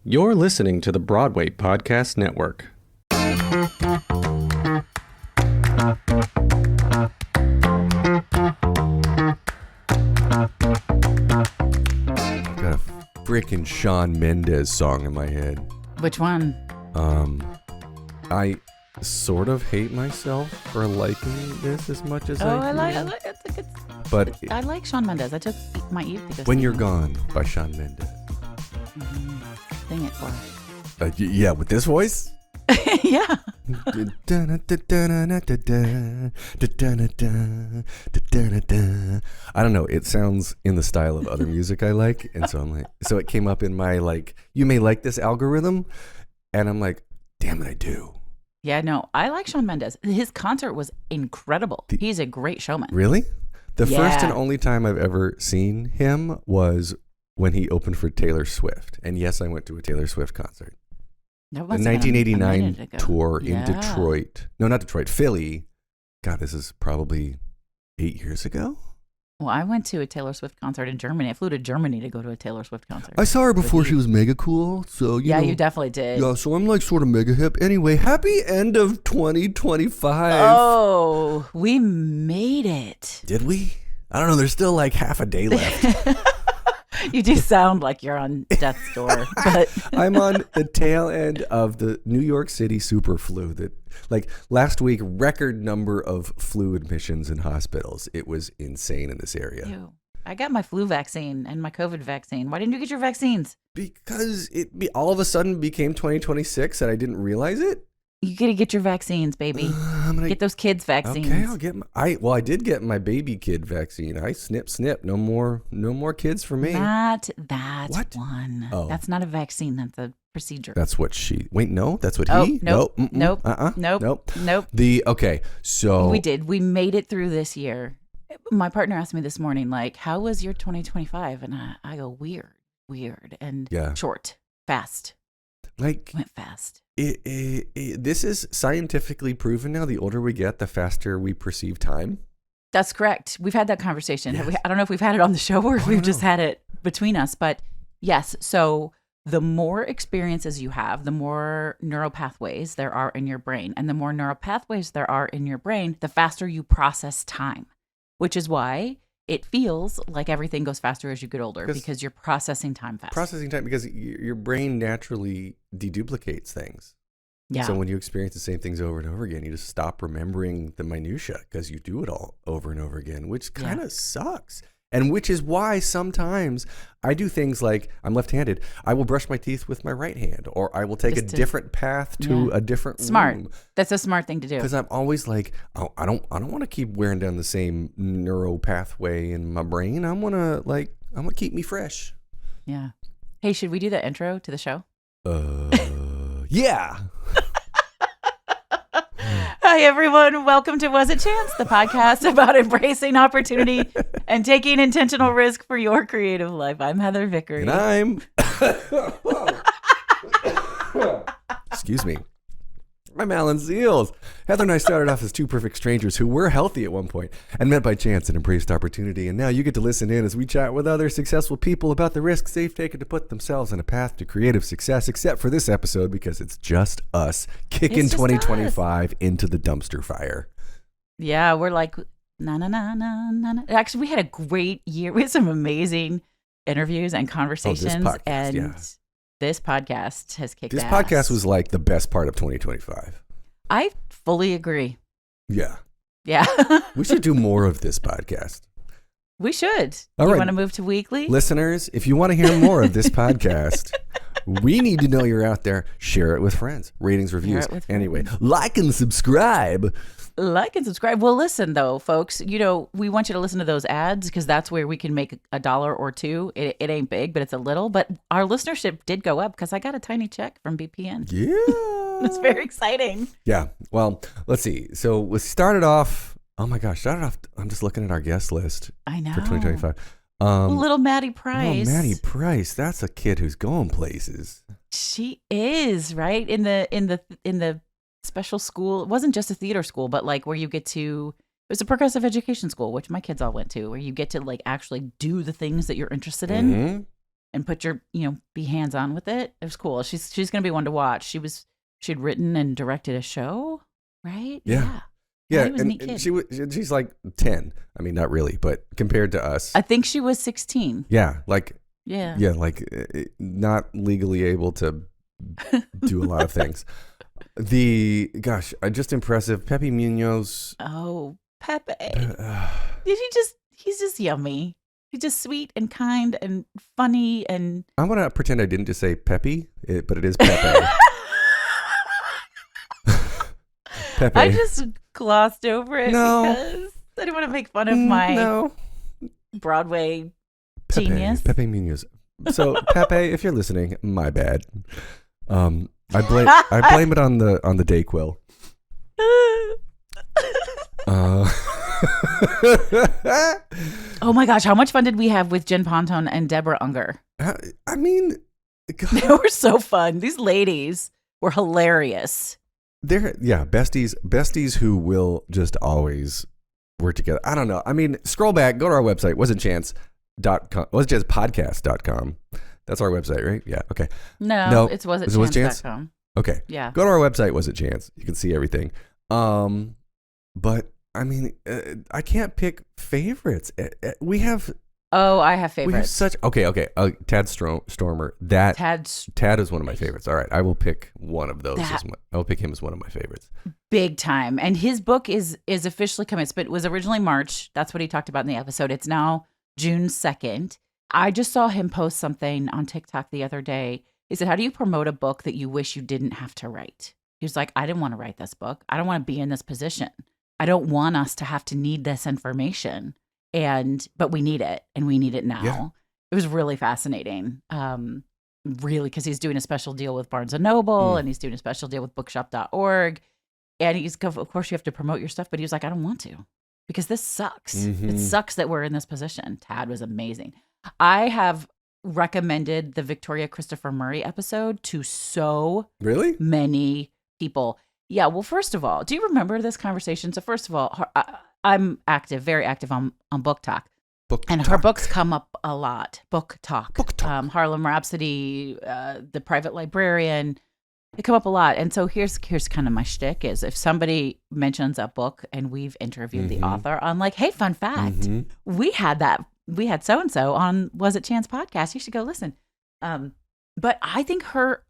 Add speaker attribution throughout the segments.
Speaker 1: You're listening to the Broadway Podcast Network.
Speaker 2: Got a freaking Shawn Mendes song in my head.
Speaker 3: Which one?
Speaker 2: I sort of hate myself for liking this as much as I do. But
Speaker 3: I like Shawn Mendes. I took my Eve to go
Speaker 2: When
Speaker 3: see
Speaker 2: You're
Speaker 3: him.
Speaker 2: Gone by Shawn Mendes.
Speaker 3: Sing it for us.
Speaker 2: Yeah, with this voice?
Speaker 3: Yeah.
Speaker 2: I don't know. It sounds in the style of other music I like. And so I'm like, so it came up in my you may like this algorithm. And I'm like, damn it, I do.
Speaker 3: Yeah, no, I like Shawn Mendes. His concert was incredible. He's a great showman.
Speaker 2: Really? The first and
Speaker 3: Yeah.
Speaker 2: only time I've ever seen him was when he opened for Taylor Swift. And yes, I went to a Taylor Swift concert.
Speaker 3: That
Speaker 2: The
Speaker 3: must have been a
Speaker 2: 1989
Speaker 3: minute ago.
Speaker 2: tour in
Speaker 3: Yeah.
Speaker 2: Detroit. No, not Detroit, Philly. God, this is probably 8 years ago.
Speaker 3: Well, I went to a Taylor Swift concert in Germany. I flew to Germany to go to a Taylor Swift concert.
Speaker 2: I saw her before
Speaker 3: With
Speaker 2: she
Speaker 3: you.
Speaker 2: was mega cool. So, you know.
Speaker 3: You definitely did.
Speaker 2: Yeah, so I'm like sort of mega hip. Anyway, happy end of 2025.
Speaker 3: Oh, we made it.
Speaker 2: Did we? I don't know. There's still like half a day left.
Speaker 3: You do sound like you're on death's door, but
Speaker 2: I'm on the tail end of the New York City super flu that, like, last week, record number of flu admissions in hospitals. It was insane in this area.
Speaker 3: Ew. I got my flu vaccine and my COVID vaccine. Why didn't you get your vaccines?
Speaker 2: Because all of a sudden became 2026 and I didn't realize it.
Speaker 3: You gotta get your vaccines, baby.
Speaker 2: I'm gonna
Speaker 3: Get those kids' vaccines.
Speaker 2: Okay, I'll get I did get my baby kid vaccine. I snip. No more kids for me.
Speaker 3: Not that
Speaker 2: What?
Speaker 3: one.
Speaker 2: Oh.
Speaker 3: That's not a vaccine. That's a procedure.
Speaker 2: That's what no, that's what
Speaker 3: Oh,
Speaker 2: he.
Speaker 3: nope,
Speaker 2: No,
Speaker 3: nope,
Speaker 2: nope.
Speaker 3: nope.
Speaker 2: So
Speaker 3: We did. We made it through this year. My partner asked me this morning, like, how was your 2025? And I go, weird, and
Speaker 2: Yeah.
Speaker 3: short, fast.
Speaker 2: like
Speaker 3: Went fast.
Speaker 2: this is scientifically proven now. The older we get, the faster we perceive time.
Speaker 3: That's correct. We've had that conversation.
Speaker 2: Yes.
Speaker 3: I don't know if we've had it on the show or if
Speaker 2: I
Speaker 3: we've
Speaker 2: don't
Speaker 3: just
Speaker 2: know.
Speaker 3: had it between us, but yes. So the more experiences you have, the more neural pathways there are in your brain. And the more neural pathways there are in your brain, the faster you process time, which is why it feels like everything goes faster as you get older because you're processing time faster.
Speaker 2: Processing time because your brain naturally deduplicates things.
Speaker 3: Yeah.
Speaker 2: So when you experience the same things over and over again, you just stop remembering the minutia because you do it all over and over again, which kind of sucks. And which is why sometimes I do things like, I'm left-handed. I will brush my teeth with my right hand, or I will take a different path to a different
Speaker 3: Smart.
Speaker 2: room.
Speaker 3: That's a smart thing to do.
Speaker 2: Because I'm always like, oh, I don't want to keep wearing down the same neural pathway in my brain. I'm gonna keep me fresh.
Speaker 3: Yeah. Hey, should we do the intro to the show?
Speaker 2: Yeah.
Speaker 3: Hi, everyone. Welcome to Was It Chance, the podcast about embracing opportunity and taking intentional risk for your creative life. I'm Heather Vickery.
Speaker 2: And I'm excuse me. I'm Alan Seals. Heather and I started off as two perfect strangers who were healthy at one point and met by chance and embraced opportunity. And now you get to listen in as we chat with other successful people about the risks they've taken to put themselves on a path to creative success, except for this episode because it's just us kicking
Speaker 3: It's just
Speaker 2: 2025 into the dumpster fire.
Speaker 3: Yeah, we're like, na. Actually, we had a great year. We had some amazing interviews and conversations.
Speaker 2: podcast,
Speaker 3: and
Speaker 2: yeah.
Speaker 3: this podcast has kicked
Speaker 2: This
Speaker 3: ass.
Speaker 2: podcast was like the best part of 2025.
Speaker 3: I fully agree.
Speaker 2: Yeah.
Speaker 3: Yeah.
Speaker 2: We should do more of this podcast.
Speaker 3: We should.
Speaker 2: All
Speaker 3: you
Speaker 2: right.
Speaker 3: want to move to weekly?
Speaker 2: Listeners, if you want to hear more of this podcast, we need to know you're out there. Share it with friends. Ratings, reviews.
Speaker 3: it with
Speaker 2: Anyway, like and subscribe.
Speaker 3: Like and subscribe. Well, listen, though, folks, we want you to listen to those ads because that's where we can make $1 or $2. It ain't big, but it's a little. But our listenership did go up because I got a tiny check from BPN.
Speaker 2: Yeah.
Speaker 3: It's very exciting.
Speaker 2: Yeah. Well, let's see. So we started off. Oh my gosh. I'm just looking at our guest list
Speaker 3: I know.
Speaker 2: for 2025.
Speaker 3: Little Maddie Price.
Speaker 2: Oh, Maddie Price. That's a kid who's going places.
Speaker 3: She is, right? In the special school. It wasn't just a theater school, but like where you get to, it was a progressive education school, which my kids all went to, where you get to like actually do the things that you're interested in.
Speaker 2: Mm-hmm.
Speaker 3: and put your, be hands on with it. It was cool. She's going to be one to watch. She'd written and directed a show, right?
Speaker 2: Yeah.
Speaker 3: Yeah, he was a neat kid.
Speaker 2: She's like 10. I mean, not really, but compared to us.
Speaker 3: I think she was 16.
Speaker 2: Yeah, not legally able to do a lot of things. Just impressive. Pepe Munoz.
Speaker 3: Oh, Pepe. He's just yummy. He's just sweet and kind and funny and.
Speaker 2: I want to pretend I didn't just say Pepe, but it is Pepe. Pepe.
Speaker 3: I just glossed over it because I didn't want to make fun of my Broadway genius.
Speaker 2: Pepe Munoz. So Pepe, if you're listening, my bad. I blame it on the Dayquil.
Speaker 3: Oh my gosh, how much fun did we have with Jen Ponton and Deborah Unger?
Speaker 2: I mean,
Speaker 3: they were so fun. These ladies were hilarious.
Speaker 2: They're besties who will just always work together. I don't know. I mean, scroll back, go to our website, wasn'tchance.com, wasn'tchancepodcast.com. That's our website, right? Yeah. Okay.
Speaker 3: No, it's wasn'tchance.com.
Speaker 2: Okay.
Speaker 3: Yeah.
Speaker 2: Go to our website, Was It Chance? You can see everything. But I mean, I can't pick favorites. We have.
Speaker 3: Oh, I have favorites.
Speaker 2: We have such. Okay. Tad Stormer. Tad is one of my favorites. All right, I will pick one of those. I will pick him as one of my favorites.
Speaker 3: Big time. And his book is officially coming. It was originally March. That's what he talked about in the episode. It's now June 2nd. I just saw him post something on TikTok the other day. He said, "How do you promote a book that you wish you didn't have to write?" He was like, "I didn't want to write this book. I don't want to be in this position. I don't want us to have to need this information. But we need it, and we need it now." Yeah. It was really fascinating. Really, because he's doing a special deal with Barnes & Noble, and he's doing a special deal with bookshop.org. And of course, you have to promote your stuff. But he was like, "I don't want to, because this sucks. Mm-hmm. It sucks that we're in this position." Tad was amazing. I have recommended the Victoria Christopher Murray episode to so many people. Yeah, well, first of all, do you remember this conversation? So first of all, I'm very active on Book Talk. Her books come up a lot. Book Talk. Harlem Rhapsody, The Private Librarian, they come up a lot. And so here's kind of my shtick is if somebody mentions a book and we've interviewed the author, I'm like, hey, fun fact, we had so-and-so on Was It Chance podcast. You should go listen. But I think her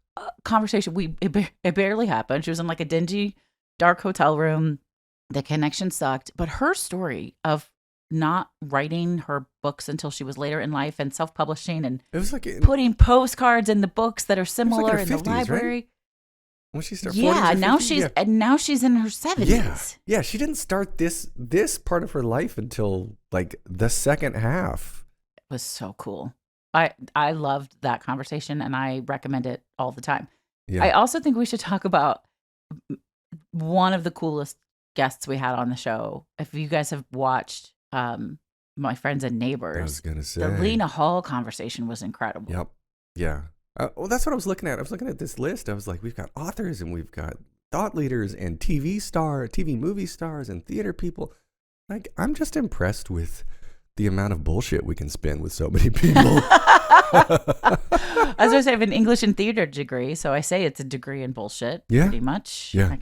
Speaker 3: conversation, it barely happened. She was in like a dingy, dark hotel room. The connection sucked. But her story of not writing her books until she was later in life and self-publishing and
Speaker 2: it was like
Speaker 3: putting postcards in the books that are similar in
Speaker 2: 50s,
Speaker 3: the library.
Speaker 2: Right? When she started,
Speaker 3: yeah, now she's in her 70s.
Speaker 2: Yeah, she didn't start this part of her life until like the second half.
Speaker 3: It was so cool. I loved that conversation and I recommend it all the time. Yeah. I also think we should talk about one of the coolest guests we had on the show. If you guys have watched My Friends and Neighbors,
Speaker 2: I was gonna say
Speaker 3: the Lena Hall conversation was incredible.
Speaker 2: Yep. Yeah. Well, that's what I was looking at. I was looking at this list. I was like, we've got authors and we've got thought leaders and TV movie stars and theater people. Like, I'm just impressed with the amount of bullshit we can spin with so many people.
Speaker 3: As I say, I have an English and theater degree, so I say it's a degree in bullshit. Yeah. Pretty much.
Speaker 2: Yeah.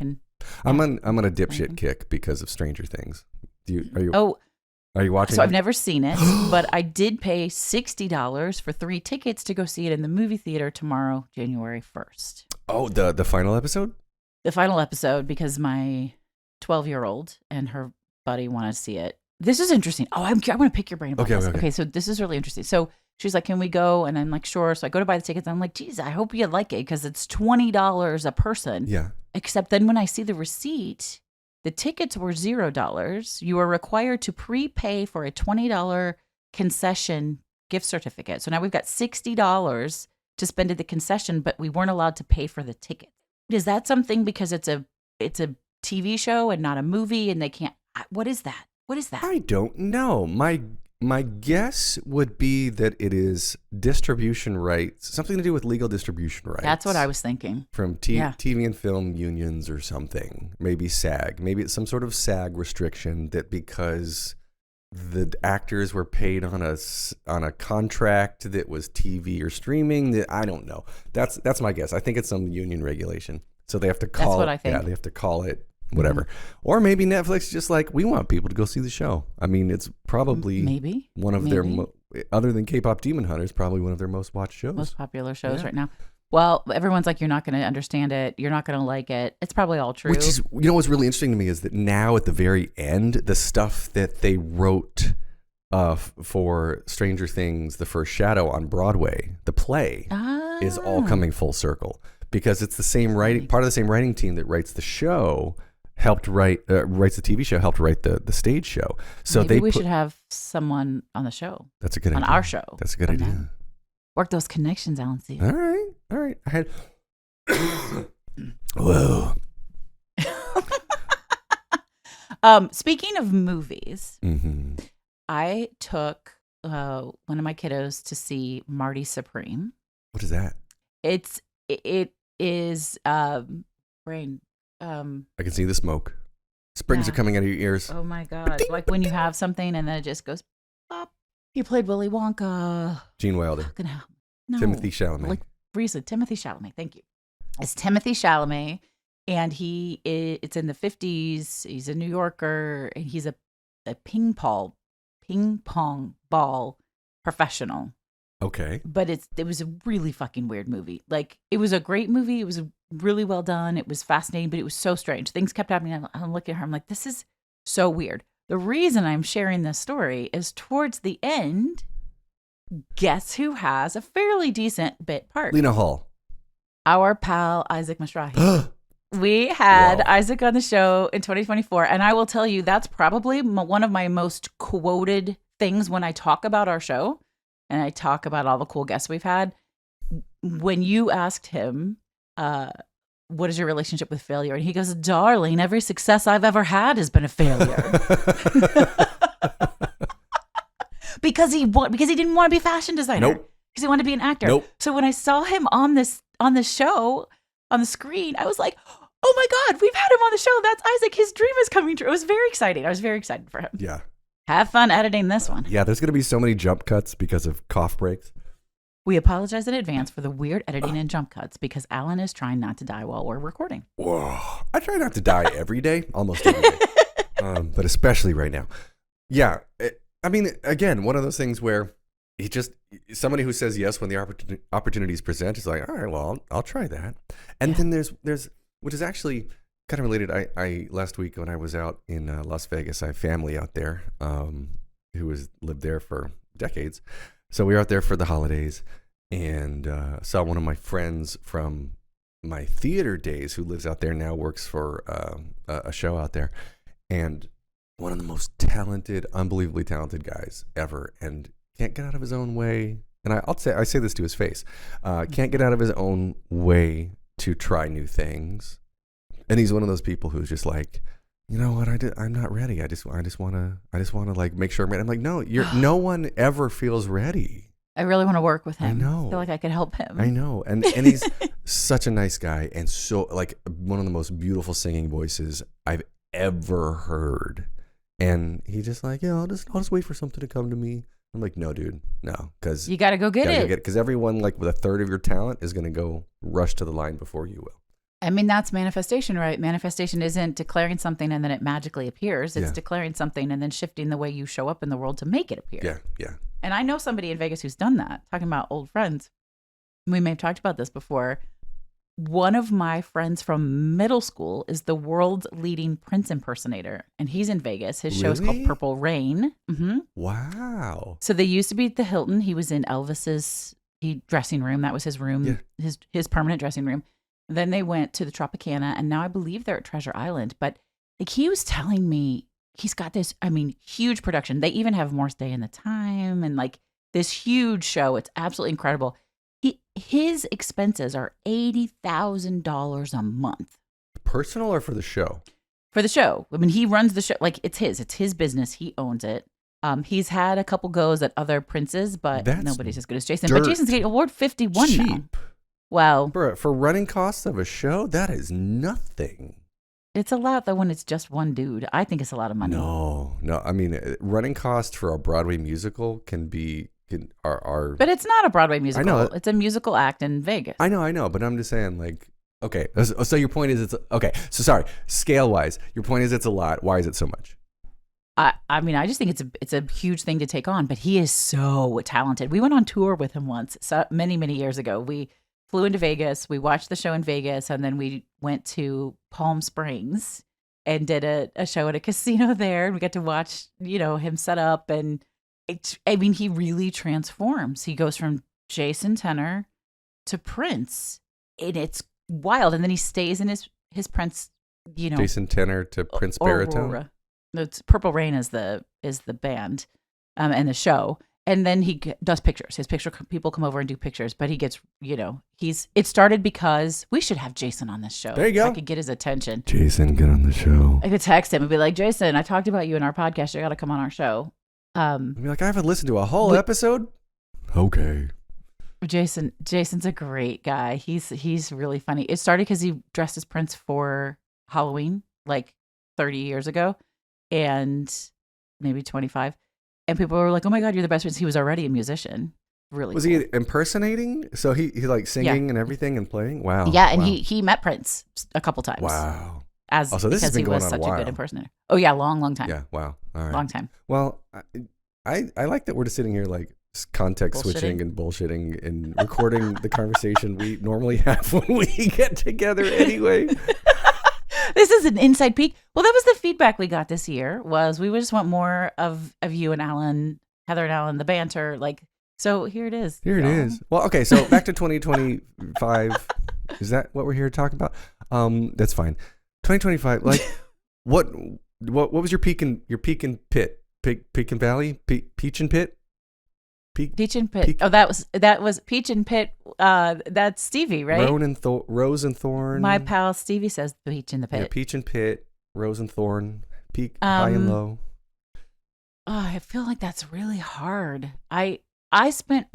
Speaker 2: I'm on a dipshit kick because of Stranger Things. Are you watching?
Speaker 3: So I've never seen it, but I did pay $60 for 3 tickets to go see it in the movie theater tomorrow, January 1st.
Speaker 2: Oh, the final episode?
Speaker 3: The final episode, because my 12-year-old and her buddy wanted to see it. This is interesting. Oh, I want to pick your brain about this. Okay, so this is really interesting. So she's like, "Can we go?" And I'm like, "Sure." So I go to buy the tickets. And I'm like, "Geez, I hope you like it because it's $20 a person."
Speaker 2: Yeah.
Speaker 3: Except then when I see the receipt, the tickets were $0. You were required to prepay for a $20 concession gift certificate. So now we've got $60 to spend at the concession, but we weren't allowed to pay for the ticket. Is that something because it's a TV show and not a movie, and they can't? What is that? What is that?
Speaker 2: I don't know. My guess would be that it is distribution rights, something to do with legal distribution rights.
Speaker 3: That's what I was thinking.
Speaker 2: From TV and film unions or something. Maybe SAG. Maybe it's some sort of SAG restriction that because the actors were paid on a contract that was TV or streaming. That I don't know. That's my guess. I think it's some union regulation. So they have to call.
Speaker 3: That's what I think.
Speaker 2: Yeah, they have to call it whatever. Or maybe Netflix is just like, we want people to go see the show. I mean, it's probably
Speaker 3: maybe
Speaker 2: one of their other than K-pop Demon Hunters, probably one of their most watched shows,
Speaker 3: most popular shows right now. Well, everyone's like, you're not going to understand it. You're not going to like it. It's probably all true.
Speaker 2: Which is, what's really interesting to me is that now at the very end, the stuff that they wrote for Stranger Things, The First Shadow on Broadway, the play, is all coming full circle because it's the same writing, part of the same writing team that writes the show, writes the TV show, helped write the stage show. So
Speaker 3: maybe we should have someone on the show.
Speaker 2: That's a good idea.
Speaker 3: On our show.
Speaker 2: That's a good idea.
Speaker 3: Them. Work those connections, Alan C.
Speaker 2: All right. I had. Whoa.
Speaker 3: Speaking of movies,
Speaker 2: Mm-hmm.
Speaker 3: I took one of my kiddos to see Marty Supreme.
Speaker 2: What is that?
Speaker 3: It is brain.
Speaker 2: I can see the smoke. Springs are coming out of your ears.
Speaker 3: Oh my god! Like when you have something and then it just goes pop. He played Willy Wonka.
Speaker 2: Gene Wilder.
Speaker 3: No.
Speaker 2: Timothy Chalamet.
Speaker 3: Like recently, Timothy Chalamet. Thank you. It's Timothy Chalamet, and it's in the 50s. He's a New Yorker, and he's a ping pong ball professional.
Speaker 2: Okay.
Speaker 3: But it was a really fucking weird movie. Like, it was a great movie. It was really well done. It was fascinating, but it was so strange. Things kept happening. I'm looking at her. I'm like, this is so weird. The reason I'm sharing this story is towards the end, guess who has a fairly decent bit part?
Speaker 2: Lena Hall.
Speaker 3: Our pal, Isaac Mizrahi. We had Isaac on the show in 2024, and I will tell you, that's probably one of my most quoted things when I talk about our show, and I talk about all the cool guests we've had. When you asked him, what is your relationship with failure? And he goes, darling, every success I've ever had has been a failure. because he didn't want to be a fashion designer.
Speaker 2: Nope.
Speaker 3: Because he wanted to be an actor.
Speaker 2: Nope.
Speaker 3: So when I saw him on this show, on the screen, I was like, oh my God, we've had him on the show. That's Isaac. His dream is coming true. It was very exciting. I was very excited for him.
Speaker 2: Yeah.
Speaker 3: Have fun editing this one.
Speaker 2: Yeah, there's going to be so many jump cuts because of cough breaks.
Speaker 3: We apologize in advance for the weird editing and jump cuts because Alan is trying not to die while we're recording.
Speaker 2: Whoa. I try not to die every day, almost every day, but especially right now. Yeah. I mean, again, one of those things where somebody who says yes when the opportunities present is like, all right, well, I'll try that. And then there's, which is actually kind of related. I last week when I was out in Las Vegas, I have family out there who has lived there for decades. So we were out there for the holidays and saw one of my friends from my theater days who lives out there now, works for a show out there, and one of the most talented, unbelievably talented guys ever, and can't get out of his own way. And I say this to his face, can't get out of his own way to try new things. And he's one of those people who's just like, you know what, I'm not ready. I just want to like make sure I'm ready. I'm like, no, no one ever feels ready.
Speaker 3: I really want to work with him.
Speaker 2: I know.
Speaker 3: I feel like I could help him.
Speaker 2: I know. And he's such a nice guy and so like one of the most beautiful singing voices I've ever heard. And he just like, yeah, I'll just wait for something to come to me. I'm like, no, dude, no, because
Speaker 3: you got to go get it.
Speaker 2: Because everyone like with a third of your talent is going to go rush to the line before you will.
Speaker 3: I mean, that's manifestation, right? Manifestation isn't declaring something and then it magically appears. It's declaring something and then shifting the way you show up in the world to make it appear.
Speaker 2: Yeah, yeah.
Speaker 3: And I know somebody in Vegas who's done that, talking about old friends. We may have talked about this before. One of my friends from middle school is the world's leading Prince impersonator, and he's in Vegas. His show is called Purple Rain. Mm-hmm.
Speaker 2: Wow.
Speaker 3: So they used to be at the Hilton. He was in Elvis's dressing room. That was his room, his permanent dressing room. Then they went to the Tropicana, and now I believe they're at Treasure Island. But like he was telling me, he's got this, I mean, huge production. They even have More Stay in the Time and like this huge show. It's absolutely incredible. His expenses are $80,000 a month.
Speaker 2: Personal or for the show?
Speaker 3: For the show. I mean, he runs the show. Like, it's his business. He owns it. He's had a couple goes at other princes, but nobody's as good as Jason. But Jason's getting award 51
Speaker 2: cheap.
Speaker 3: now. Wow.
Speaker 2: For running costs of a show, that is nothing.
Speaker 3: It's a lot though when it's just one dude. I think it's a lot of money.
Speaker 2: No. I mean, running costs for a Broadway musical are.
Speaker 3: But it's not a Broadway musical.
Speaker 2: I know.
Speaker 3: It's a musical act in Vegas.
Speaker 2: I know, but I'm just saying, like, okay. So your point is okay. So sorry, scale wise, your point is it's a lot. Why is it so much?
Speaker 3: I mean, I just think it's a huge thing to take on. But he is so talented. We went on tour with him once, many years ago. We flew into Vegas. We watched the show in Vegas, and then we went to Palm Springs and did a show at a casino there. And we got to watch, him set up. And he really transforms. He goes from Jason Tenor to Prince, and it's wild. And then he stays in his Prince,
Speaker 2: Jason Tenor to Prince baritone.
Speaker 3: Aurora. It's Purple Rain is the band, and the show. And then he does pictures. His people come over and do pictures, but he gets, it started because we should have Jason on this show.
Speaker 2: There you go.
Speaker 3: I could get his attention.
Speaker 2: Jason, get on the show.
Speaker 3: I could text him and be like, Jason, I talked about you in our podcast. You got to come on our show.
Speaker 2: I'd be like, I haven't listened to a whole episode. Okay.
Speaker 3: Jason's a great guy. He's really funny. It started because he dressed as Prince for Halloween, like 30 years ago, and maybe 25. And people were like, "Oh my God, you're the best Prince." He was already a musician. Really?
Speaker 2: Was he impersonating? So he like singing and everything and playing? Wow.
Speaker 3: Yeah, and he met Prince a couple times.
Speaker 2: Wow.
Speaker 3: This
Speaker 2: has been
Speaker 3: he
Speaker 2: going
Speaker 3: was
Speaker 2: on
Speaker 3: such
Speaker 2: a while.
Speaker 3: good impersonator. Oh yeah, long time.
Speaker 2: Yeah. Wow. All right.
Speaker 3: Long time.
Speaker 2: Well, I like that we're just sitting here like context switching and bullshitting and recording the conversation we normally have when we get together anyway.
Speaker 3: This is an inside peek. Well, that was the feedback we got this year. Was we just want more of you and Alan, Heather and Alan, the banter. Like, so here it is.
Speaker 2: Here it is. Well, okay. So back to 2025. Is that what we're here to talk about? That's fine. 2025. Like, what was your peak and pit? Peak and Valley? Peach and Pit?
Speaker 3: Peach and Pit. Oh, that was Peach and Pit. That's Stevie, right?
Speaker 2: Rose and Thorn.
Speaker 3: My pal Stevie says Peach in the Pit.
Speaker 2: Yeah, Peach and Pit, Rose and Thorn, peak, high and low.
Speaker 3: Oh, I feel like that's really hard. I spent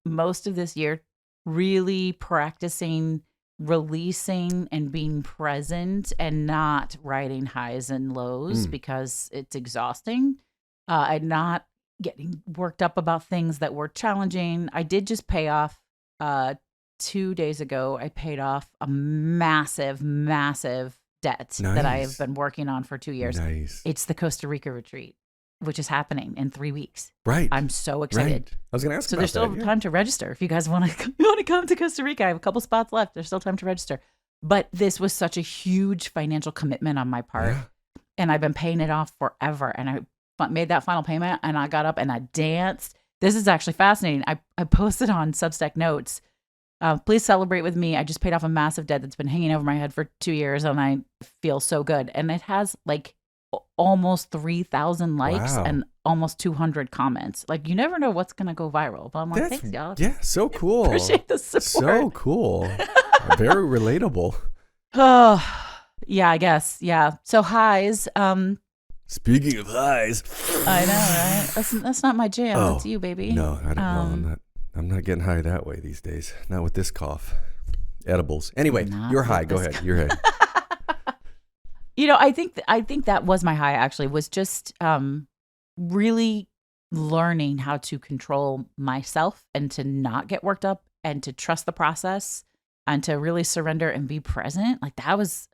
Speaker 3: most of this year really practicing releasing and being present and not writing highs and lows because it's exhausting. And not getting worked up about things that were challenging. I did just pay off 2 days ago. I paid off a massive debt that I have been working on for 2 years.
Speaker 2: Nice.
Speaker 3: It's the Costa Rica retreat, which is happening in 3 weeks.
Speaker 2: Right.
Speaker 3: I'm so excited.
Speaker 2: Right. I was going to ask.
Speaker 3: So there's still time to register if you guys want to come to Costa Rica. I have a couple spots left. There's still time to register. But this was such a huge financial commitment on my part, and I've been paying it off forever. And I made that final payment, and I got up and I danced. This is actually fascinating. I posted on Substack Notes. Please celebrate with me. I just paid off a massive debt that's been hanging over my head for 2 years, and I feel so good. And it has like almost 3,000 likes and almost 200 comments. Like, you never know what's going to go viral. But I'm like, thanks, y'all.
Speaker 2: Yeah, so cool.
Speaker 3: Appreciate the support.
Speaker 2: So cool. Very relatable.
Speaker 3: Oh, yeah, I guess. Yeah. So highs.
Speaker 2: Speaking of highs.
Speaker 3: I know, right? That's not my jam. That's you, baby.
Speaker 2: No, I don't. I'm not getting high that way these days. Not with this cough. Edibles. Anyway, you're high. Go ahead. You're ahead.
Speaker 3: I think that was my high, actually, was just really learning how to control myself and to not get worked up and to trust the process and to really surrender and be present. Like, that was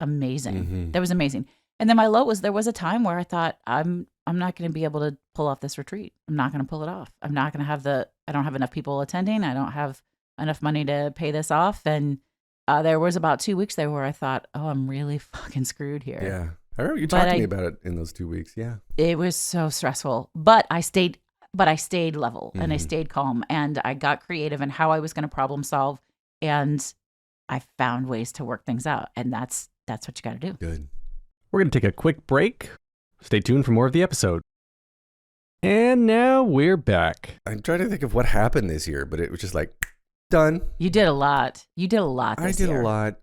Speaker 3: amazing.
Speaker 2: Mm-hmm.
Speaker 3: That was amazing. And then my low was, there was a time where I thought, I'm not going to be able to pull off this retreat. I'm not going to pull it off. I'm not going to have I don't have enough people attending. I don't have enough money to pay this off. And there was about 2 weeks there where I thought, oh, I'm really fucking screwed here.
Speaker 2: Yeah. I remember you talking to me about it in those 2 weeks. Yeah.
Speaker 3: It was so stressful, but I stayed level and I stayed calm, and I got creative in how I was going to problem solve. And I found ways to work things out. And that's what you got to do.
Speaker 2: Good.
Speaker 1: We're going to take a quick break. Stay tuned for more of the episode. And now we're back.
Speaker 2: I'm trying to think of what happened this year, but it was just like, done.
Speaker 3: You did a lot. You did a lot this year.
Speaker 2: I did a lot.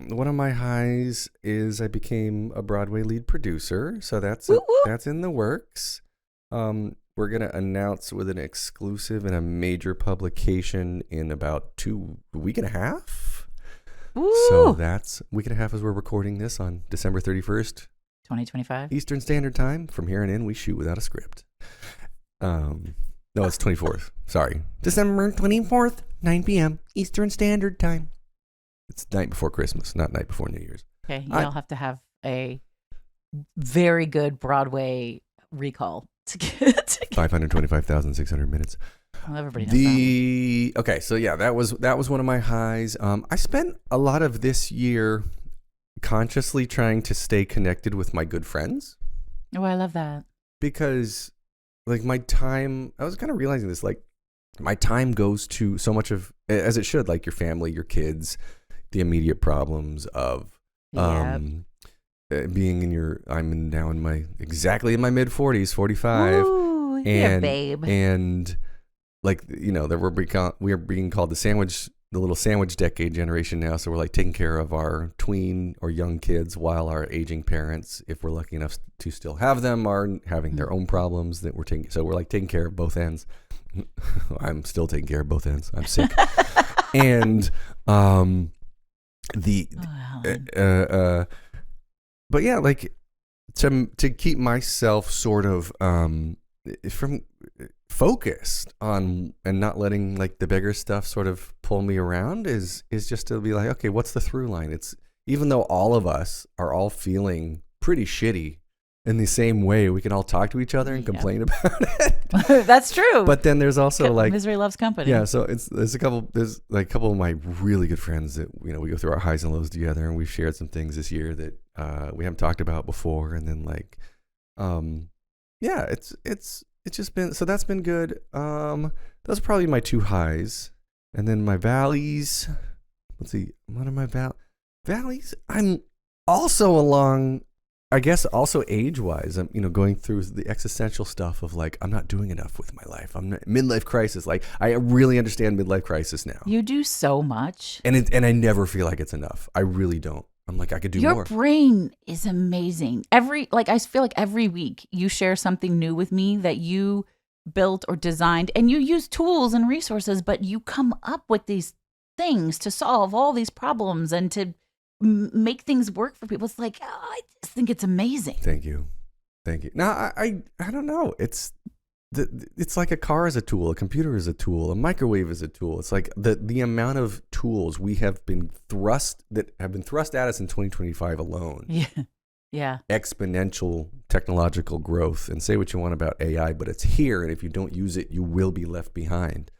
Speaker 2: One of my highs is I became a Broadway lead producer. So that's in the works. We're going to announce with an exclusive in a major publication in about a week and a half.
Speaker 3: Woo!
Speaker 2: So that's a week and a half as we're recording this on December 31st,
Speaker 3: 2025.
Speaker 2: Eastern Standard Time. From here on in, we shoot without a script. No, it's 24th. Sorry. December 24th, 9 p.m. Eastern Standard Time. It's night before Christmas, not night before New Year's.
Speaker 3: Okay, y'all have to have a very good Broadway recall to get
Speaker 2: 525,600 minutes.
Speaker 3: Well, everybody knows that.
Speaker 2: Okay, so yeah, that was one of my highs. I spent a lot of this year consciously trying to stay connected with my good friends.
Speaker 3: Oh, I love that.
Speaker 2: Because like my time, I was kind of realizing this, like my time goes to so much of, as it should, like your family, your kids, the immediate problems of being in your, now in my mid 40s, 45.
Speaker 3: Ooh, yeah, babe.
Speaker 2: And like, you know, that we're being called the little sandwich decade generation now. So we're like taking care of our tween or young kids while our aging parents, if we're lucky enough to still have them, are having their own problems that we're taking. So we're like taking care of both ends. I'm still taking care of both ends. I'm sick. And but yeah, like to keep myself sort of from focused on and not letting like the bigger stuff sort of pull me around is just to be like, okay, what's the through line? It's even though all of us are all feeling pretty shitty in the same way, we can all talk to each other and complain about it.
Speaker 3: That's true.
Speaker 2: But then there's also like
Speaker 3: misery loves company.
Speaker 2: Yeah, so there's a couple of my really good friends that, you know, we go through our highs and lows together, and we've shared some things this year that we haven't talked about before, and then like yeah, it's just been, so that's been good. Those are probably my two highs. And then my valleys, let's see, what are my valleys? I'm also along, I guess also age-wise, I'm, you know, going through the existential stuff of like, I'm not doing enough with my life. I'm not, midlife crisis. Like, I really understand midlife crisis now.
Speaker 3: You do so much.
Speaker 2: And I never feel like it's enough. I really don't. I'm like, I could do more.
Speaker 3: Your brain is amazing. I feel like every week you share something new with me that you built or designed, and you use tools and resources, but you come up with these things to solve all these problems and to make things work for people. It's like, oh, I just think it's amazing.
Speaker 2: Thank you. Now, I don't know. It's like a car is a tool, a computer is a tool, a microwave is a tool. It's like the amount of tools we have been thrust at us in 2025 alone.
Speaker 3: Yeah.
Speaker 2: Exponential technological growth, and say what you want about AI, but it's here, and if you don't use it, you will be left behind.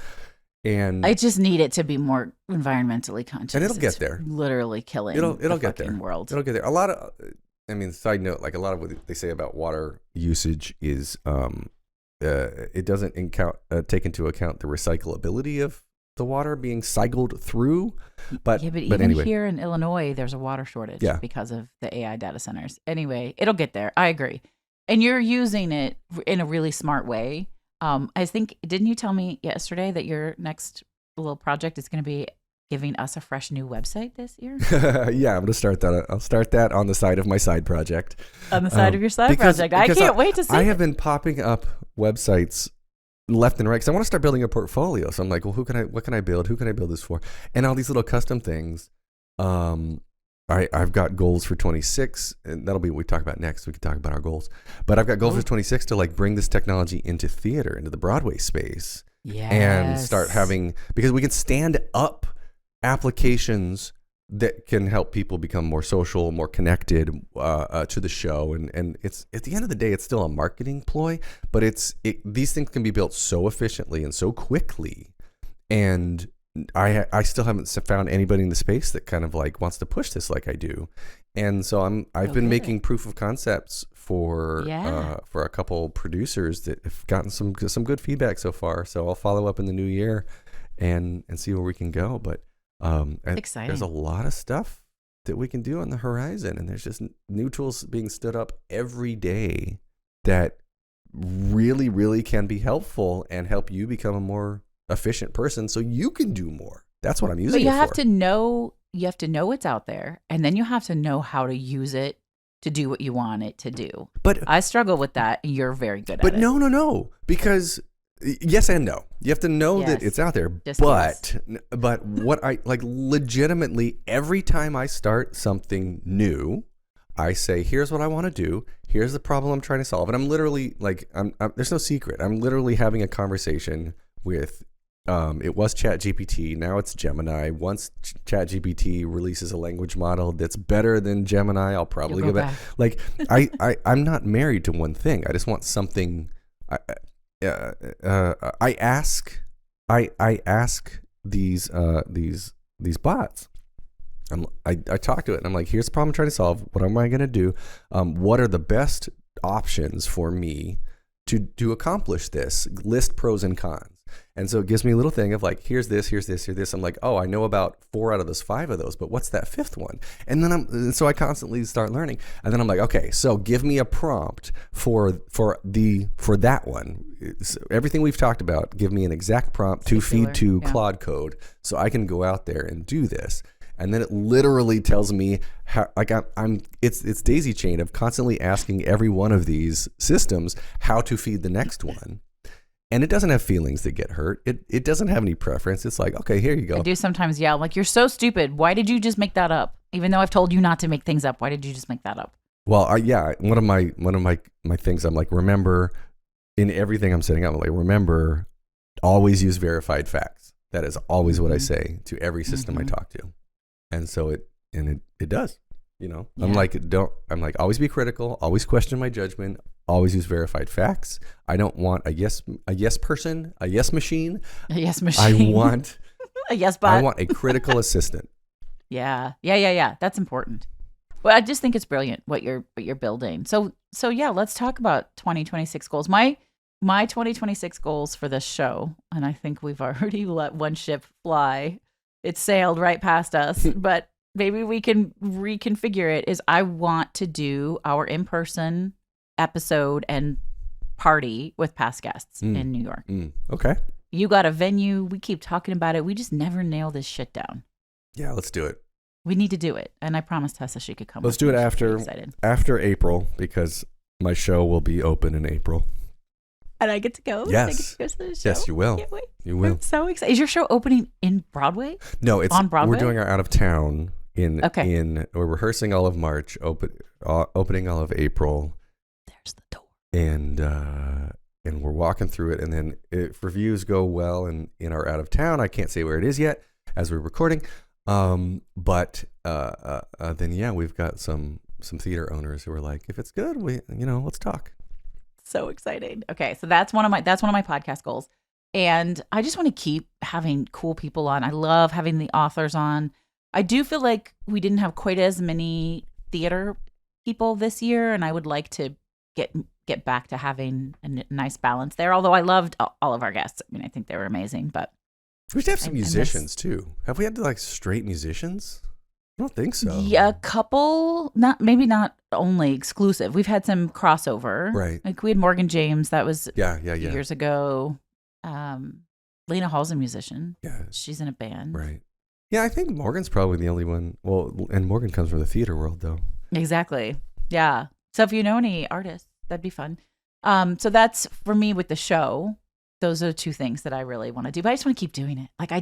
Speaker 2: And
Speaker 3: I just need it to be more environmentally conscious.
Speaker 2: And it'll get there.
Speaker 3: Literally killing
Speaker 2: it'll
Speaker 3: the
Speaker 2: get there.
Speaker 3: World.
Speaker 2: It'll get there. A lot of, side note, like a lot of what they say about water usage is it doesn't take into account the recyclability of the water being cycled through. But
Speaker 3: even
Speaker 2: anyway,
Speaker 3: here in Illinois, there's a water shortage because of the AI data centers. Anyway, it'll get there. I agree. And you're using it in a really smart way. I think, didn't you tell me yesterday that your next little project is going to be giving us a fresh new website this year?
Speaker 2: Yeah, I'm going to start that. I'll start that on the side of my side project.
Speaker 3: On the side of your side project. I can't wait to see
Speaker 2: I have been popping up websites left and right because I want to start building a portfolio. So I'm like, well, what can I build? Who can I build this for? And all these little custom things. I've got goals for 26, and that'll be what we talk about next. We can talk about our goals. But I've got goals for 26 to like bring this technology into theater, into the Broadway space.
Speaker 3: Yes.
Speaker 2: And start having, because we can stand up applications that can help people become more social, more connected to the show. And it's, at the end of the day, it's still a marketing ploy, but these things can be built so efficiently and so quickly. And I still haven't found anybody in the space that kind of like wants to push this like I do. And so I've been making proof of concepts for a couple producers that have gotten some good feedback so far. So I'll follow up in the new year and see where we can go. But
Speaker 3: exciting.
Speaker 2: There's a lot of stuff that we can do on the horizon, and there's just new tools being stood up every day that really, really can be helpful and help you become a more efficient person so you can do more. That's what I'm using it for.
Speaker 3: But you have to know it's out there, and then you have to know how to use it to do what you want it to do.
Speaker 2: But
Speaker 3: I struggle with that, and you're very good at it.
Speaker 2: But no, because yes and no. You have to know that
Speaker 3: Yes.
Speaker 2: it's out there.
Speaker 3: Just
Speaker 2: But what I like, legitimately, every time I start something new, I say, here's what I want to do. Here's the problem I'm trying to solve. And I'm literally like, there's no secret. I'm literally having a conversation with, it was ChatGPT. Now it's Gemini. Once ChatGPT releases a language model that's better than Gemini, I'll probably
Speaker 3: You'll
Speaker 2: go
Speaker 3: go
Speaker 2: back. Like, I'm not married to one thing. I just want something. I ask these bots. I talk to it and I'm like, here's the problem I'm trying to solve. What am I going to do? What are the best options for me to accomplish this? List pros and cons. And so it gives me a little thing of like, here's this, here's this, here's this. I'm like, oh, I know about 4 out of those 5 of those, but what's that 5th one? And then so I constantly start learning. And then I'm like, okay, so give me a prompt for that one. So everything we've talked about, give me an exact prompt to feed to Claude Code so I can go out there and do this. And then it literally tells me how, like, it's daisy chain of constantly asking every one of these systems how to feed the next one. And it doesn't have feelings that get hurt. It doesn't have any preference. It's like, okay, here you go.
Speaker 3: I do sometimes yell, like, you're so stupid. Why did you just make that up? Even though I've told you not to make things up, why did you just make that up?
Speaker 2: Well, one of my things, I'm like, remember, in everything I'm setting up, I'm like, remember, always use verified facts. That is always what I say to every system I talk to. And so it does, you know. Yeah. I'm like, always be critical, always question my judgment, always use verified facts. I don't want a yes person, a yes machine.
Speaker 3: A yes machine.
Speaker 2: I want
Speaker 3: a yes bot.
Speaker 2: I want a critical assistant.
Speaker 3: Yeah. That's important. Well, I just think it's brilliant what you're building. So yeah, let's talk about 2026 goals. My 2026 goals for this show, and I think we've already let one ship fly. It sailed right past us, but maybe we can reconfigure it, is I want to do our in-person episode and party with past guests in New York.
Speaker 2: Okay.
Speaker 3: You got a venue. We keep talking about it. We just never nail this shit down.
Speaker 2: Yeah, let's do it.
Speaker 3: We need to do it. And I promised Tessa she could come.
Speaker 2: Let's do it after April, because my show will be open in April.
Speaker 3: And I get to go.
Speaker 2: Yes.
Speaker 3: I get to go to the show.
Speaker 2: Yes, you will.
Speaker 3: Can't wait.
Speaker 2: You will.
Speaker 3: I'm so excited. Is your show opening in Broadway?
Speaker 2: No, it's
Speaker 3: on Broadway.
Speaker 2: We're doing our out of town we're rehearsing all of March, opening all of April.
Speaker 3: There's the door.
Speaker 2: And we're walking through it, and then if reviews go well in our out of town, I can't say where it is yet as we're recording. But then yeah, we've got some theater owners who are like, if it's good, let's talk.
Speaker 3: So exciting. Okay, so that's one of my podcast goals. And I just want to keep having cool people on. I love having the authors on. I do feel like we didn't have quite as many theater people this year, and I would like to get back to having a nice balance there. Although I loved all of our guests. I mean, I think they were amazing, but
Speaker 2: we should have some musicians too. Have we had like straight musicians? I don't think so.
Speaker 3: Yeah, a couple, maybe not only exclusive. We've had some crossover.
Speaker 2: Right.
Speaker 3: Like we had Morgan James, that was years ago. Lena Hall's a musician.
Speaker 2: Yeah.
Speaker 3: She's in a band.
Speaker 2: Right. Yeah, I think Morgan's probably the only one. Well, and Morgan comes from the theater world though. Exactly.
Speaker 3: Yeah. So if you know any artists, that'd be fun. So that's for me with the show. Those are 2 things that I really want to do, but I just want to keep doing it. Like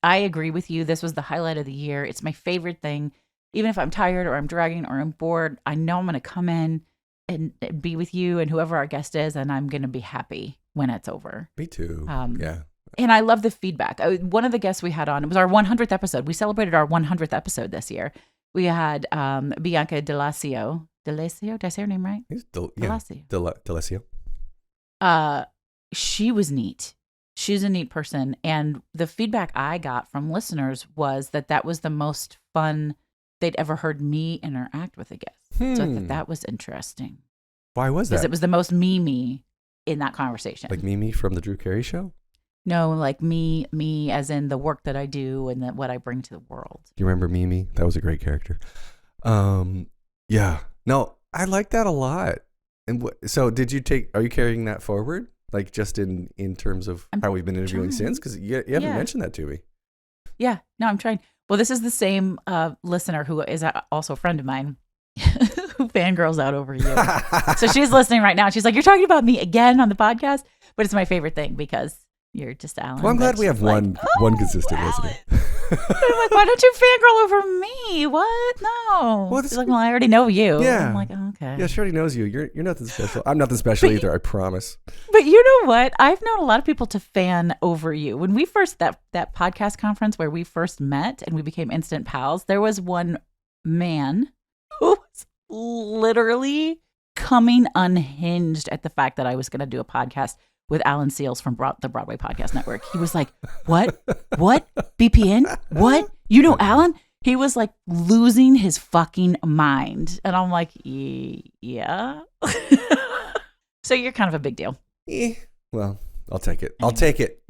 Speaker 3: I agree with you. This was the highlight of the year. It's my favorite thing. Even if I'm tired or I'm dragging or I'm bored, I know I'm going to come in and be with you and whoever our guest is, and I'm going to be happy when it's over.
Speaker 2: Me too. Yeah.
Speaker 3: And I love the feedback. One of the guests we had on, it was our 100th episode. We celebrated our 100th episode this year. We had Bianca D'Alessio. Did I say her name right?
Speaker 2: D'Alessio.
Speaker 3: She was neat. She's a neat person. And the feedback I got from listeners was that was the most fun they'd ever heard me interact with a guest. So I thought that was interesting.
Speaker 2: Why was that?
Speaker 3: Because it was the most me in that conversation.
Speaker 2: Like Mimi from the Drew Carey Show?
Speaker 3: No, like me as in the work that I do and what I bring to the world.
Speaker 2: Do you remember Mimi? That was a great character. Yeah. No, I like that a lot. And so are you carrying that forward? Like just in terms of how we've been interviewing since? Because you haven't mentioned that to me.
Speaker 3: Yeah. No, I'm trying. Well, this is the same listener who is also a friend of mine who fangirls out over you. So she's listening right now. She's like, you're talking about me again on the podcast? But it's my favorite thing because you're just Alan.
Speaker 2: Well, I'm glad we have one consistent
Speaker 3: Alan.
Speaker 2: listener.
Speaker 3: I'm like, why don't you fangirl over me? What? No.
Speaker 2: Well,
Speaker 3: She's like, well, I already know you.
Speaker 2: Yeah.
Speaker 3: I'm like, oh, okay.
Speaker 2: Yeah, she already knows you. You're nothing special. I'm nothing special either, I promise.
Speaker 3: But you know what? I've known a lot of people to fan over you. When we first, that podcast conference where we first met and we became instant pals, there was one man who was literally coming unhinged at the fact that I was going to do a podcast with Alan Seals from the Broadway Podcast Network. He was like, what? BPN? What? You know Alan? He was like losing his fucking mind. And I'm like, yeah. So you're kind of a big deal.
Speaker 2: Well, I'll take it. I'll take it.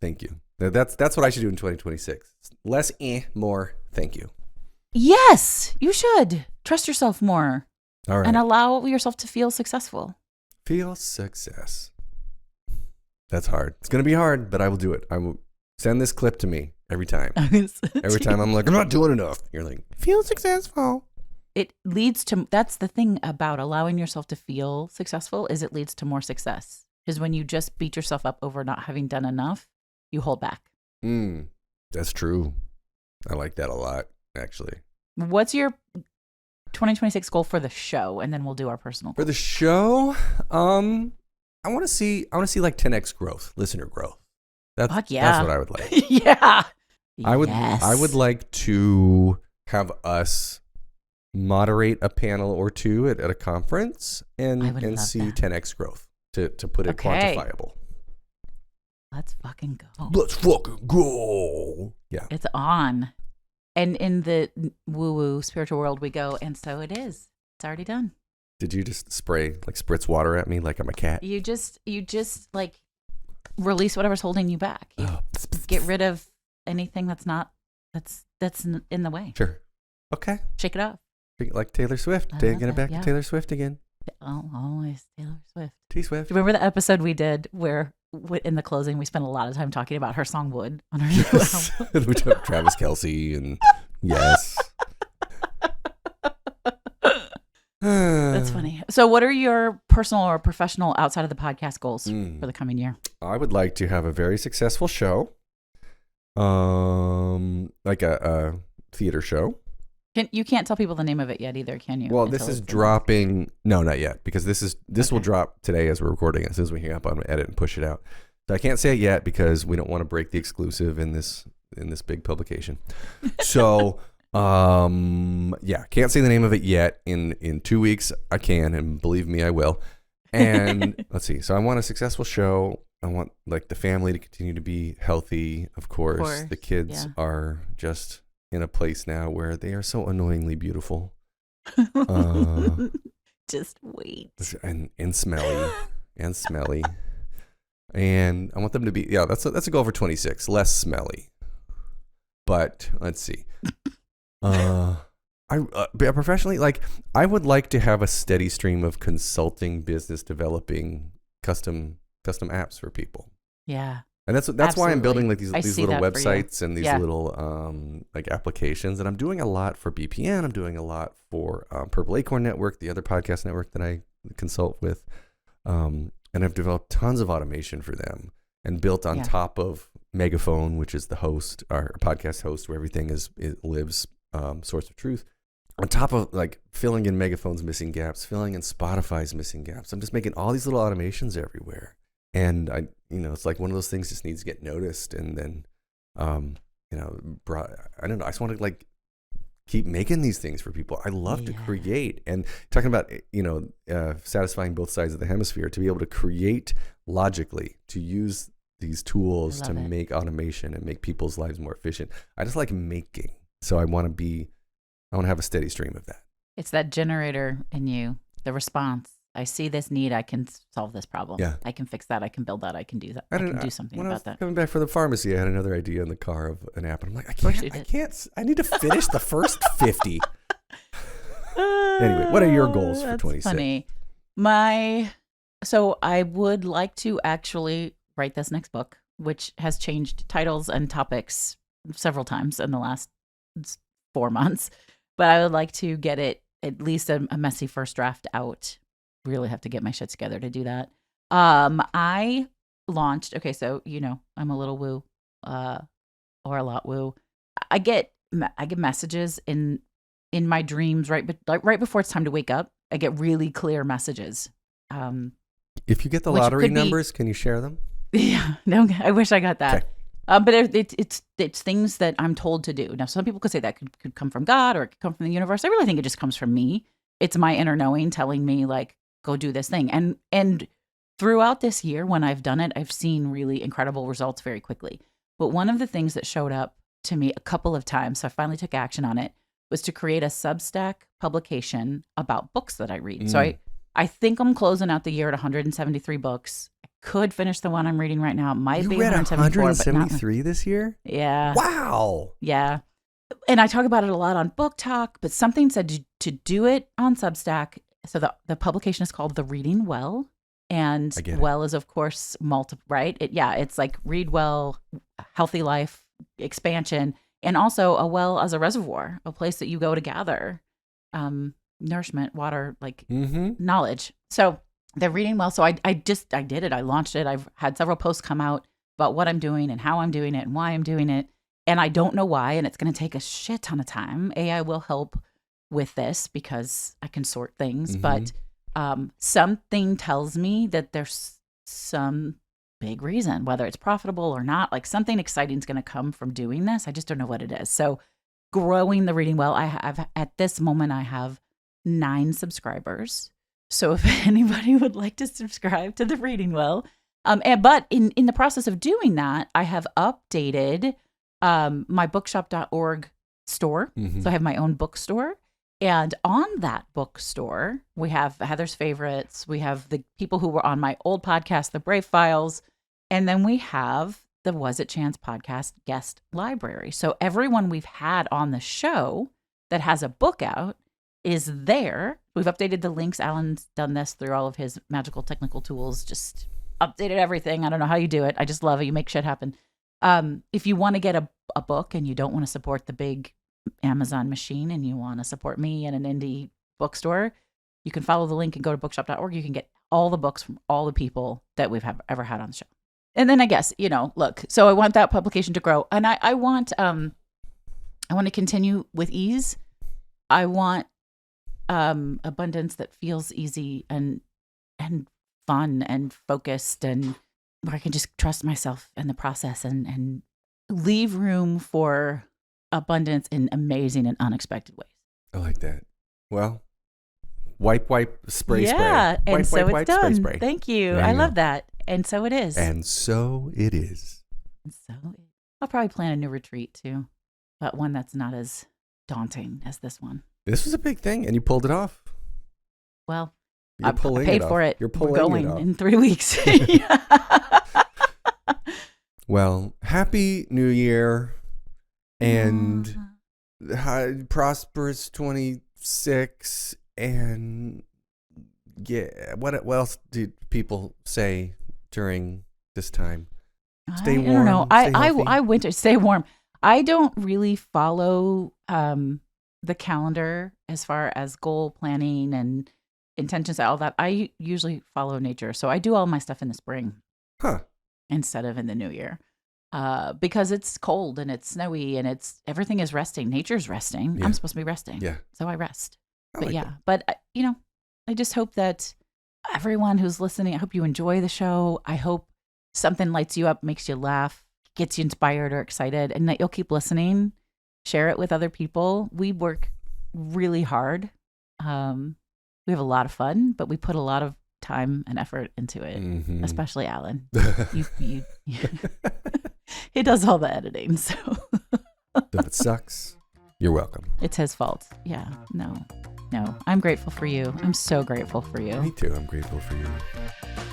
Speaker 2: Thank you. That's what I should do in 2026. Less more thank you.
Speaker 3: Yes, you should. Trust yourself more.
Speaker 2: All right.
Speaker 3: And allow yourself to feel successful.
Speaker 2: Feel success. That's hard. It's going to be hard, but I will do it. I will send this clip to me every time. Every time I'm like, I'm not doing enough. You're like, feel successful.
Speaker 3: It leads to, that's the thing about allowing yourself to feel successful, is it leads to more success. Because when you just beat yourself up over not having done enough, you hold back.
Speaker 2: That's true. I like that a lot, actually.
Speaker 3: What's your 2026 goal for the show? And then we'll do our personal goal.
Speaker 2: For the show, I want to see like 10x growth, listener growth.
Speaker 3: Fuck yeah.
Speaker 2: That's what I would like.
Speaker 3: Yeah.
Speaker 2: I would like to have us moderate a panel or two at a conference and see 10x growth to put it quantifiable.
Speaker 3: Let's fucking go.
Speaker 2: Let's fucking go. Yeah.
Speaker 3: It's on. And in the woo-woo spiritual world we go, and so it is. It's already done.
Speaker 2: Did you just spritz water at me like I'm a cat?
Speaker 3: You just like release whatever's holding you back. You get rid of anything that's in the way.
Speaker 2: Sure. Okay.
Speaker 3: Shake it off.
Speaker 2: Like Taylor Swift. Taking it back to Taylor Swift again.
Speaker 3: Oh, always Taylor Swift.
Speaker 2: T-Swift.
Speaker 3: Remember the episode we did where in the closing we spent a lot of time talking about her song Wood on her new album?
Speaker 2: We took Travis Kelce and yes.
Speaker 3: That's funny. So what are your personal or professional outside of the podcast goals for the coming year?
Speaker 2: I would like to have a very successful show. Like a theater show.
Speaker 3: You can't tell people the name of it yet either, can you?
Speaker 2: Well, this is dropping. No, not yet, because this will drop today as we're recording it. As soon as we hang up, I'm gonna edit and push it out. So I can't say it yet because we don't want to break the exclusive in this big publication. So yeah, can't say the name of it yet. In 2 weeks I can, and believe me, I will. And let's see. So I want a successful show. I want like the family to continue to be healthy. Of course. The kids are just in a place now where they are so annoyingly beautiful.
Speaker 3: Just wait.
Speaker 2: And smelly. And I want them to be, that's a goal for 26. Less smelly. But let's see. Professionally, like I would like to have a steady stream of consulting, business developing, custom apps for people.
Speaker 3: Yeah.
Speaker 2: And that's why I'm building like these little websites and these little like applications. And I'm doing a lot for BPN. I'm doing a lot for Purple Acorn Network, the other podcast network that I consult with. And I've developed tons of automation for them and built on top of Megaphone, which is the host, our podcast host, where everything lives, source of truth. On top of like filling in Megaphone's missing gaps, filling in Spotify's missing gaps. I'm just making all these little automations everywhere. And it's like one of those things just needs to get noticed. And then, I don't know. I just want to like keep making these things for people. I love to create, and talking about, satisfying both sides of the hemisphere, to be able to create logically, to use these tools to make automation and make people's lives more efficient. I just like making. So I want to have a steady stream of that. It's
Speaker 3: that generator in you, the response. I see this need. I can solve this problem. Yeah. I can fix that. I can build that. I can do that. I can do something about that.
Speaker 2: Coming back from the pharmacy, I had another idea in the car of an app. And I'm like, I can't. I need to finish the first 50. Anyway, what are your goals for 26?
Speaker 3: Funny. So I would like to actually write this next book, which has changed titles and topics several times in the last 4 months. But I would like to get it, at least a messy first draft out. Really have to get my shit together to do that. I launched, okay, so I'm a little woo, or a lot woo. I get messages in my dreams right before it's time to wake up. I get really clear messages.
Speaker 2: If you get the
Speaker 3: Which
Speaker 2: lottery
Speaker 3: could be-
Speaker 2: numbers, can you share them?
Speaker 3: Yeah, no, I wish I got that.
Speaker 2: Okay.
Speaker 3: But it's things that I'm told to do. Now, some people could say that could come from God or it could come from the universe. I really think it just comes from me. It's my inner knowing telling me, like, go do this thing. And throughout this year, when I've done it, I've seen really incredible results very quickly. But one of the things that showed up to me a couple of times, so I finally took action on it, was to create a Substack publication about books that I read. So I think I'm closing out the year at 173 books. I could finish the one I'm reading right now. It might be
Speaker 2: read
Speaker 3: 174,
Speaker 2: 173 this year?
Speaker 3: Yeah.
Speaker 2: Wow.
Speaker 3: Yeah. And I talk about it a lot on Book Talk, but something said to do it on Substack. So the publication is called The Reading Well. And well is, of course, multiple, right? It's like read well, healthy life, expansion, and also a well as a reservoir, a place that you go to gather nourishment, water, like knowledge. So the Reading Well. So I did it. I launched it. I've had several posts come out about what I'm doing and how I'm doing it and why I'm doing it. And I don't know why. And it's going to take a shit ton of time. AI will help with this because I can sort things. But something tells me that there's some big reason, whether it's profitable or not, like something exciting is going to come from doing this. I just don't know what it is. So growing the Reading Well, at this moment, I have 9 subscribers. So if anybody would like to subscribe to the Reading Well, but in the process of doing that, I have updated my bookshop.org store. So I have my own bookstore. And on that bookstore, we have Heather's favorites. We have the people who were on my old podcast, The Brave Files. And then we have the Was It Chance podcast guest library. So everyone we've had on the show that has a book out is there. We've updated the links. Alan's done this through all of his magical technical tools, just updated everything. I don't know how you do it. I just love it. You make shit happen. If you want to get a book and you don't want to support the big Amazon machine and you want to support me and an indie bookstore, you can follow the link and go to bookshop.org. You can get all the books from all the people that we've ever had on the show. And then I guess, look, so I want that publication to grow. And I want to continue with ease. I want abundance that feels easy and fun and focused, and where I can just trust myself in the process and leave room for abundance in amazing and unexpected ways.
Speaker 2: I like that. Well, wipe, spray,
Speaker 3: yeah,
Speaker 2: spray.
Speaker 3: And
Speaker 2: Wipe,
Speaker 3: so
Speaker 2: wipe,
Speaker 3: it's
Speaker 2: wipe,
Speaker 3: done.
Speaker 2: spray.
Speaker 3: Thank you.
Speaker 2: There
Speaker 3: I
Speaker 2: you
Speaker 3: love
Speaker 2: go.
Speaker 3: that. And so it is.
Speaker 2: And so it is.
Speaker 3: I'll probably plan a new retreat too, but one that's not as daunting as this one.
Speaker 2: This was a big thing, and you pulled it off.
Speaker 3: Well,
Speaker 2: You're
Speaker 3: I
Speaker 2: pulling
Speaker 3: paid
Speaker 2: it
Speaker 3: for
Speaker 2: off.
Speaker 3: it.
Speaker 2: You're pulling
Speaker 3: We're going
Speaker 2: it off.
Speaker 3: in 3 weeks.
Speaker 2: Well, happy New Year and prosperous 26. And yeah, what else do people say during this time? Stay warm.
Speaker 3: I don't know.
Speaker 2: Stay healthy.
Speaker 3: I winter. Stay warm. I don't really follow the calendar as far as goal planning and intentions, all that. I usually follow nature. So I do all my stuff in the spring.
Speaker 2: Huh.
Speaker 3: Instead of in the new year. Because it's cold and it's snowy and everything is resting. Nature's resting.
Speaker 2: Yeah.
Speaker 3: I'm supposed to be resting.
Speaker 2: Yeah.
Speaker 3: So I rest.
Speaker 2: I
Speaker 3: But
Speaker 2: like
Speaker 3: yeah,
Speaker 2: that.
Speaker 3: but I just hope that everyone who's listening, I hope you enjoy the show. I hope something lights you up, makes you laugh, gets you inspired or excited, and that you'll keep listening. Share it with other people. We work really hard. We have a lot of fun, but we put a lot of time and effort into it, especially Alan. You he does all the editing, so
Speaker 2: If it sucks, you're welcome.
Speaker 3: it's his fault. Yeah, no. I'm grateful for you. I'm so grateful for you.
Speaker 2: Me too. I'm grateful for you.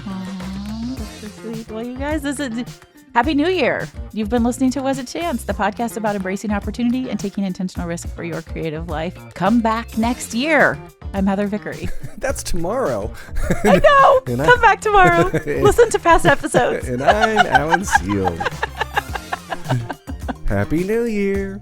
Speaker 3: Aw, that's so sweet. Well, you guys, this is Happy New Year. You've been listening to Was It Chance, the podcast about embracing opportunity and taking intentional risk for your creative life. Come back next year. I'm Heather Vickery.
Speaker 2: That's tomorrow.
Speaker 3: I know.
Speaker 2: And
Speaker 3: Come back tomorrow. Listen to past episodes.
Speaker 2: And I'm Alan Seals. Happy New Year.